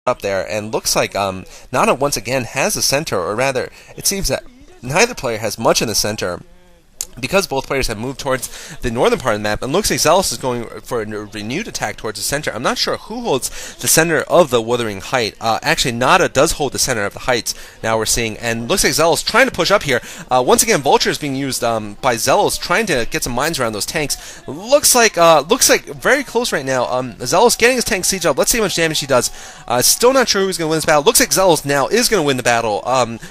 up there, and looks like Nana once again has the center, or rather, it seems that neither player has much in the center, because both players have moved towards the northern part of the map, and looks like Xellos is going for a renewed attack towards the center. I'm not sure who holds the center of the Wuthering Height. Actually, Nada does hold the center of the heights, now we're seeing, and looks like Xellos trying to push up here. Once again, Vulture is being used by Xellos, trying to get some mines around those tanks. Looks like very close right now. Xellos getting his tank siege up. Let's see how much damage he does. Still not sure who's going to win this battle. Looks like Xellos now is going to win the battle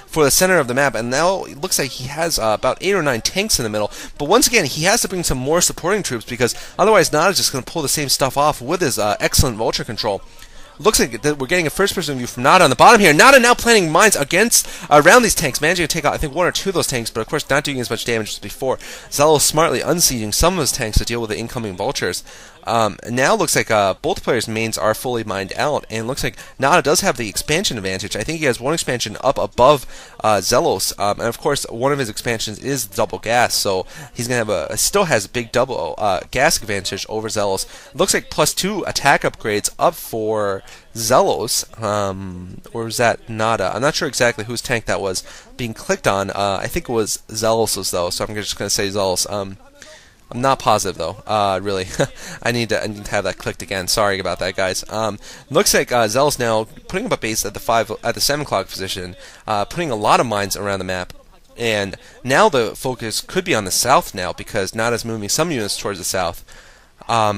for the center of the map, and now it looks like he has about 8 or 9 tanks in the middle. But once again, he has to bring some more supporting troops, because otherwise Nada's just going to pull the same stuff off with his excellent Vulture control. Looks like we're getting a first-person view from Nada on the bottom here. Nada now planting mines around these tanks, managing to take out, I think, 1 or 2 of those tanks, but of course not doing as much damage as before. Xellos smartly unsieging some of his tanks to deal with the incoming Vultures. Now looks like both players' mains are fully mined out, and looks like Nada does have the expansion advantage. I think he has one expansion up above Xellos, and of course one of his expansions is double gas, so he's gonna have still has a big double gas advantage over Xellos. Looks like +2 attack upgrades up for Xellos, or was that Nada? I'm not sure exactly whose tank that was being clicked on. I think it was Xellos's though, so I'm just gonna say Xellos. I'm not positive though. Really, I need to have that clicked again. Sorry about that, guys. Looks like Xellos now putting up a base at the 7 o'clock position, putting a lot of mines around the map, and now the focus could be on the south now, because Nada's moving some units towards the south.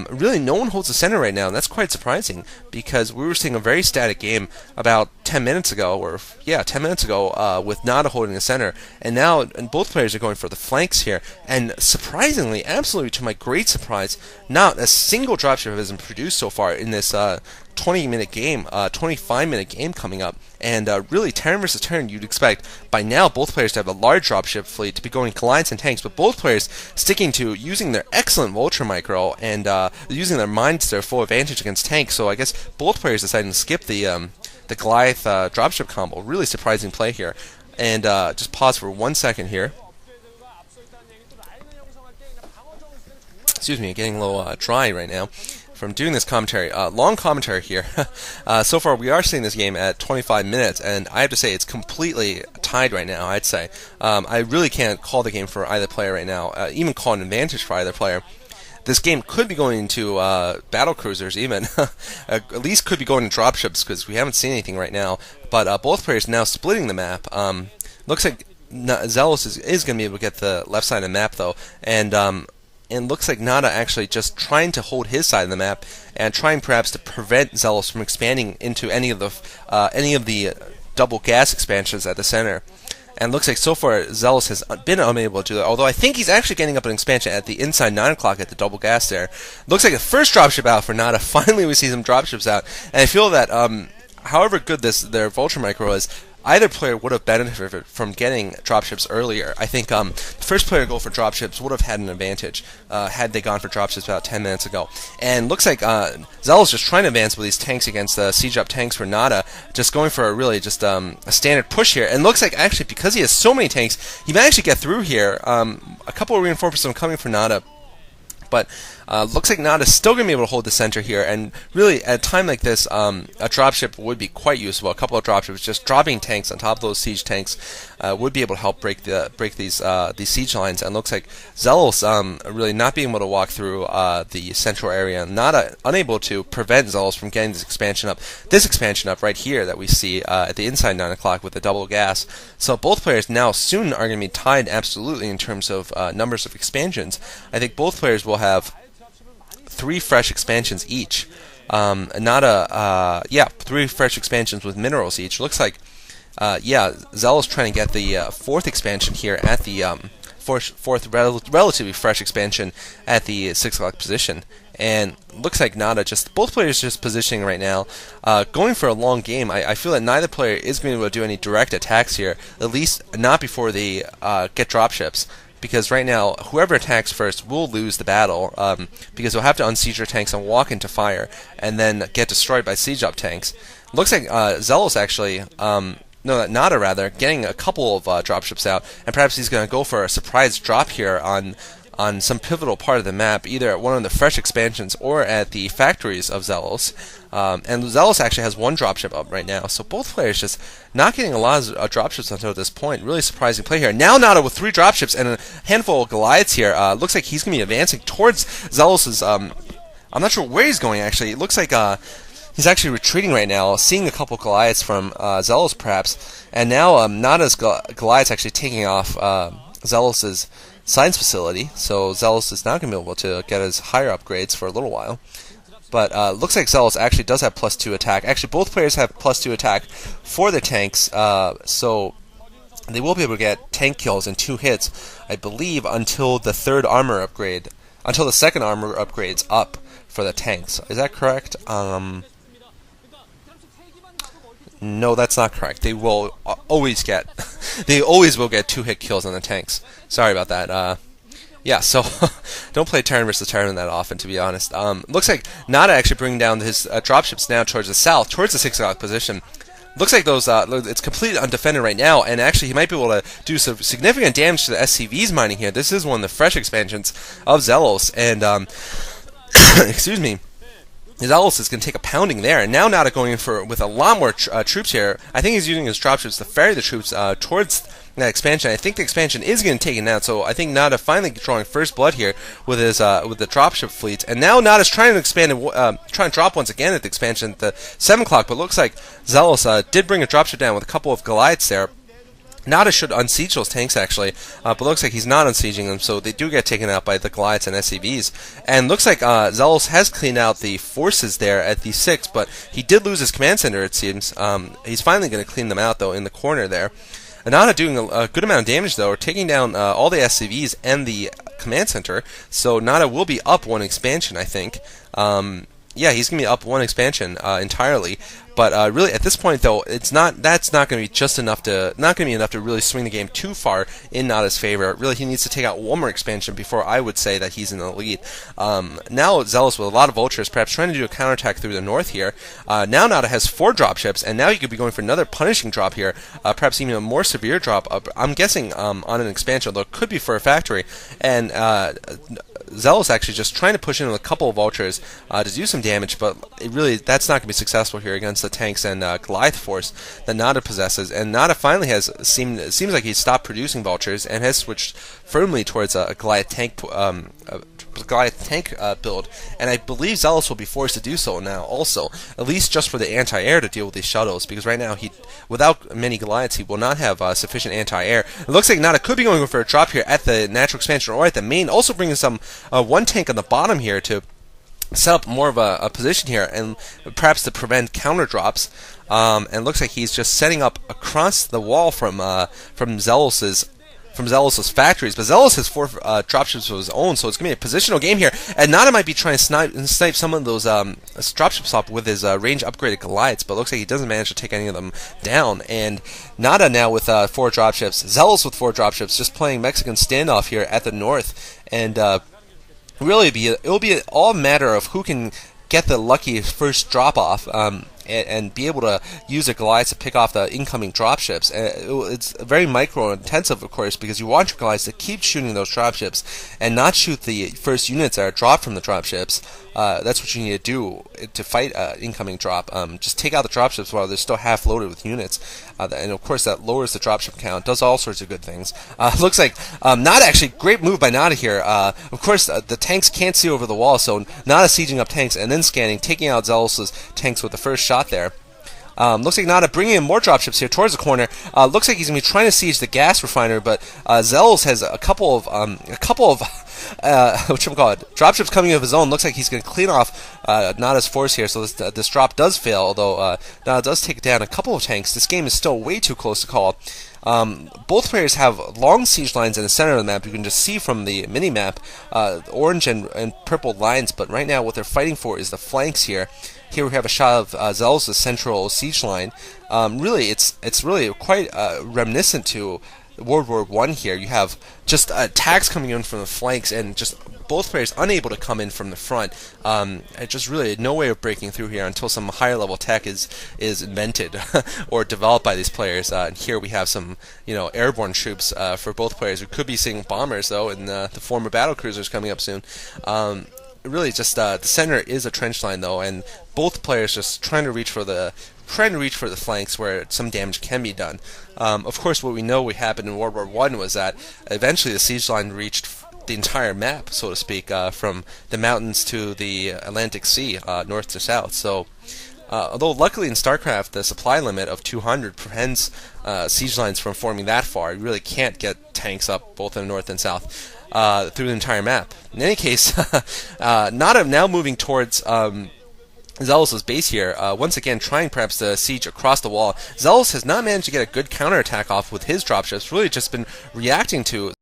Really, no one holds the center right now, and that's quite surprising, because we were seeing a very static game about 10 minutes ago, with Nada holding the center, and now both players are going for the flanks here, and surprisingly, absolutely to my great surprise, not a single dropship has been produced so far in this 20-minute game, 25-minute game coming up, and really, turn versus turn, you'd expect by now both players to have a large dropship fleet, to be going Goliaths and tanks, but both players sticking to using their excellent Vulture micro, and using their mines to their full advantage against tanks, so I guess both players deciding to skip the Goliath dropship combo. Really surprising play here. And just pause for 1 second here. Excuse me, getting a little dry right now from doing this commentary. Long commentary here. So far, we are seeing this game at 25 minutes, and I have to say it's completely tied right now, I'd say. I really can't call the game for either player right now, even call an advantage for either player. This game could be going into battle cruisers, even. At least could be going to dropships, because we haven't seen anything right now. But both players now splitting the map. Looks like Xellos is going to be able to get the left side of the map, though. And looks like Nada actually just trying to hold his side of the map, and trying perhaps to prevent Xellos from expanding into any of the double gas expansions at the center. And looks like so far Xellos has been unable to do that, although I think he's actually getting up an expansion at the inside 9 o'clock at the double gas there. Looks like the first dropship out for Nada. Finally we see some dropships out, and I feel that however good their Vulture micro is, either player would have benefited from getting dropships earlier. I think the first player to go for dropships would have had an advantage had they gone for dropships about 10 minutes ago. And looks like Xellos just trying to advance with these tanks against the siege up tanks for Nada, just going for a standard push here. And looks like actually, because he has so many tanks, he might actually get through here. A couple of reinforcements coming for Nada. But looks like Nada's still going to be able to hold the center here, and really, at a time like this, a dropship would be quite useful. A couple of dropships, just dropping tanks on top of those siege tanks, would be able to help break these siege lines. And looks like Xellos really not being able to walk through the central area, Nada unable to prevent Xellos from getting this expansion up right here that we see at the inside 9 o'clock with the double gas. So both players now soon are going to be tied absolutely in terms of numbers of expansions. I think both players will have 3 fresh expansions each. 3 fresh expansions with minerals each. Looks like, Xellos trying to get the 4th expansion here at the fourth relatively fresh expansion at the 6 o'clock position. And looks like Nada both players just positioning right now, going for a long game. I feel that neither player is going to be able to do any direct attacks here, at least not before they get dropships. Because right now, whoever attacks first will lose the battle, because they'll have to unsiege their tanks and walk into fire, and then get destroyed by siege up tanks. Looks like Xellos actually, Nada rather, getting a couple of dropships out, and perhaps he's going to go for a surprise drop here on on some pivotal part of the map, either at one of the fresh expansions or at the factories of Xellos. And Xellos actually has one dropship up right now, so both players just not getting a lot of dropships until this point. Really surprising play here. Now Nada with 3 dropships and a handful of Goliaths here. Looks like he's going to be advancing towards Xellos'... I'm not sure where he's going, actually. It looks like he's actually retreating right now, seeing a couple Goliaths from Xellos, perhaps. And now Nada's Goliaths actually taking off Xellos' science facility, so Xellos is not going to be able to get his higher upgrades for a little while. But looks like Xellos actually does have +2 attack. Actually, both players have +2 attack for the tanks, so they will be able to get tank kills in 2 hits, I believe, until the second armor upgrades up for the tanks. Is that correct? No, that's not correct. They will always get, they always will get 2-hit kills on the tanks. Sorry about that. Yeah, so don't play Terran versus Terran that often, to be honest. Looks like Nada actually bringing down his dropships now towards the south, towards the 6 o'clock position. Looks like those it's completely undefended right now, and actually he might be able to do some significant damage to the SCVs mining here. This is one of the fresh expansions of Xellos, and excuse me. Xellos is going to take a pounding there, and now Nada going in with a lot more troops here. I think he's using his dropships to ferry the troops towards that expansion. I think the expansion is getting taken out, so I think Nada finally drawing first blood here with his with the dropship fleet. And now Nada's trying to expand and trying to drop once again at the expansion at the 7 o'clock, but looks like Xellos did bring a dropship down with a couple of Goliaths there. Nada should unsiege those tanks, actually, but looks like he's not unsieging them, so they do get taken out by the Goliaths and SCVs. And looks like Xellos has cleaned out the forces there at the 6, but he did lose his command center, it seems. He's finally going to clean them out, though, in the corner there. Nada doing a good amount of damage, though, taking down all the SCVs and the command center, so Nada will be up 1 expansion, I think. Yeah, he's going to be up 1 expansion entirely. But really, at this point, though, that's not going to be just enough to really swing the game too far in Nada's favor. Really, he needs to take out 1 more expansion before I would say that he's in the lead. Now Xellos with a lot of vultures, perhaps trying to do a counterattack through the north here. Now Nada has 4 dropships, and now he could be going for another punishing drop here, perhaps even a more severe drop. I'm guessing on an expansion, though it could be for a factory. And Xellos actually just trying to push in with a couple of vultures to do some damage, but that's not going to be successful here against the tanks and Goliath force that Nada possesses. And Nada finally seems like he's stopped producing vultures and has switched firmly towards a Goliath tank build, and I believe Xellos will be forced to do so now also, at least just for the anti-air to deal with these shuttles, because right now without many Goliaths, he will not have sufficient anti-air. It looks like Nada could be going for a drop here at the natural expansion or at the main, also bringing some 1 tank on the bottom here to set up more of a position here, and perhaps to prevent counter drops. And looks like he's just setting up across the wall from Xellos' factories, but Xellos has 4 dropships of his own, so it's going to be a positional game here, and Nada might be trying to snipe some of those dropships up with his range upgraded Goliaths, but looks like he doesn't manage to take any of them down. And Nada now with 4 dropships, Xellos with 4 dropships, just playing Mexican standoff here at the north, and really it'll be all a matter of who can get the lucky first drop off, and be able to use a Goliath to pick off the incoming dropships. It's very micro-intensive, of course, because you want your Goliaths to keep shooting those dropships and not shoot the first units that are dropped from the dropships. That's what you need to do to fight incoming drop. Just take out the dropships while they're still half loaded with units, and of course that lowers the dropship count, does all sorts of good things. Looks like Nada, actually great move by Nada here. Of course the tanks can't see over the wall, so Nada sieging up tanks and then scanning, taking out Xellos' tanks with the first shot there. Looks like Nada bringing in more dropships here towards the corner. Looks like he's going to be trying to siege the gas refiner, but Xellos has a couple of dropships coming of his own. Looks like he's going to clean off Nada's force here, so this drop does fail, although Nada does take down a couple of tanks. This game is still way too close to call. Both players have long siege lines in the center of the map. You can just see from the mini-map orange and purple lines, but right now what they're fighting for is the flanks here. Here we have a shot of Xellos' central siege line. Really, it's really quite reminiscent to World War I here, you have just attacks coming in from the flanks and just both players unable to come in from the front. Just really no way of breaking through here until some higher level tech is invented or developed by these players. And here we have some airborne troops for both players. We could be seeing bombers though in the form of battle cruisers coming up soon. Really, just the center is a trench line though, and both players just trying to reach for the flanks where some damage can be done. Of course, what we know happened in World War I was that eventually the siege line reached the entire map, so to speak, from the mountains to the Atlantic Sea, north to south. So, although luckily in StarCraft the supply limit of 200 prevents siege lines from forming that far, you really can't get tanks up both in the north and south through the entire map. In any case, now moving towards Xellos' base here, once again trying perhaps to siege across the wall. Xellos has not managed to get a good counterattack off with his dropships, really just been reacting to